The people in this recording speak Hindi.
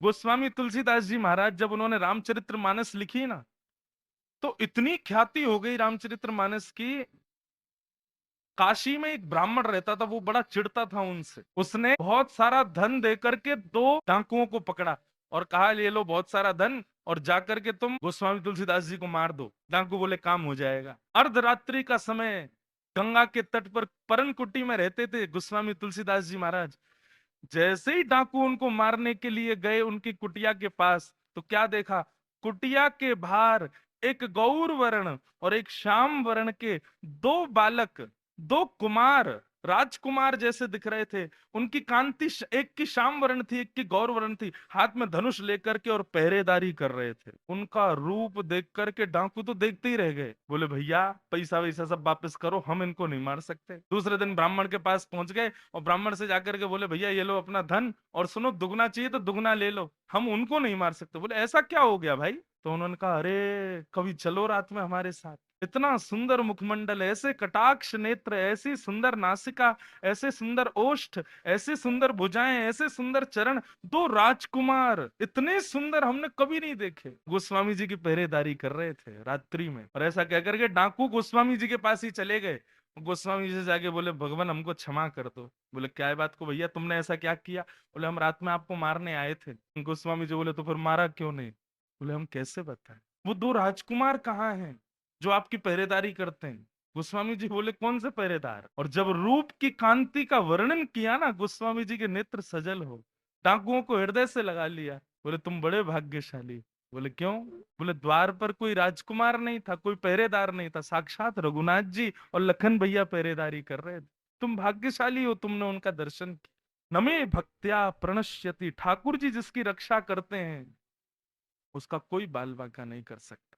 गोस्वामी तुलसीदास जी महाराज जब उन्होंने रामचरितमानस लिखी ना, तो इतनी ख्याति हो गई रामचरितमानस की। काशी में एक ब्राह्मण रहता था, वो बड़ा चिढ़ता था उनसे। उसने बहुत सारा धन दे करके दो डाकुओं को पकड़ा और कहा ले लो बहुत सारा धन और जाकर के तुम गोस्वामी तुलसीदास जी को मार दो। डाकू बोले काम हो जाएगा। अर्धरात्रि का समय, गंगा के तट पर परन कुटी में रहते थे गोस्वामी तुलसीदास जी महाराज। जैसे ही डाकू उनको मारने के लिए गए उनकी कुटिया के पास, तो क्या देखा, कुटिया के बाहर एक गौर वर्ण और एक श्याम वर्ण के दो बालक, दो कुमार, राजकुमार जैसे दिख रहे थे। उनकी कांति एक की श्याम वर्ण थी, एक की गौर वर्ण थी, हाथ में धनुष लेकर के और पहरेदारी कर रहे थे। उनका रूप देख करके डाकू तो देखते ही रह गए। बोले भैया पैसा वैसा सब वापस करो, हम इनको नहीं मार सकते। दूसरे दिन ब्राह्मण के पास पहुंच गए और ब्राह्मण से जाकर के बोले भैया ये लो अपना धन, और सुनो दुगना चाहिए तो दुगना ले लो, हम उनको नहीं मार सकते। बोले ऐसा क्या हो गया भाई? तो उन्होंने कहा अरे कभी चलो रात में हमारे साथ। इतना सुंदर मुखमंडल, ऐसे कटाक्ष नेत्र, ऐसी सुंदर नासिका, ऐसे सुंदर ओष्ठ, ऐसे सुंदर भुजाएं, ऐसे सुंदर चरण, दो राजकुमार इतने सुंदर हमने कभी नहीं देखे। गोस्वामी जी की पहरेदारी कर रहे थे रात्रि में, और ऐसा कहकर के डाकू गोस्वामी जी के पास ही चले गए। गोस्वामी जी से जाके बोले भगवान हमको क्षमा कर दो। बोले क्या है बात को भैया, तुमने ऐसा क्या किया? बोले हम रात में आपको मारने आए थे। गोस्वामी जी बोले तो फिर मारा क्यों नहीं? बोले हम कैसे बताएं, वो दो राजकुमार कहाँ हैं जो आपकी पहरेदारी करते हैं? गोस्वामी जी बोले कौन से पहरेदार? और जब रूप की कांति का वर्णन किया ना, गोस्वामी जी के नेत्र सजल हो, डाकुओं को हृदय से लगा लिया। बोले तुम बड़े भाग्यशाली। बोले क्यों? बोले द्वार पर कोई राजकुमार नहीं था, कोई पहरेदार नहीं था, साक्षात रघुनाथ जी और लखन भैया पहरेदारी कर रहे थे। तुम भाग्यशाली हो, तुमने उनका दर्शन किया। नमे भक्त्या प्रणश्यति, ठाकुर जी जिसकी रक्षा करते हैं उसका कोई बाल बांका नहीं कर सकता।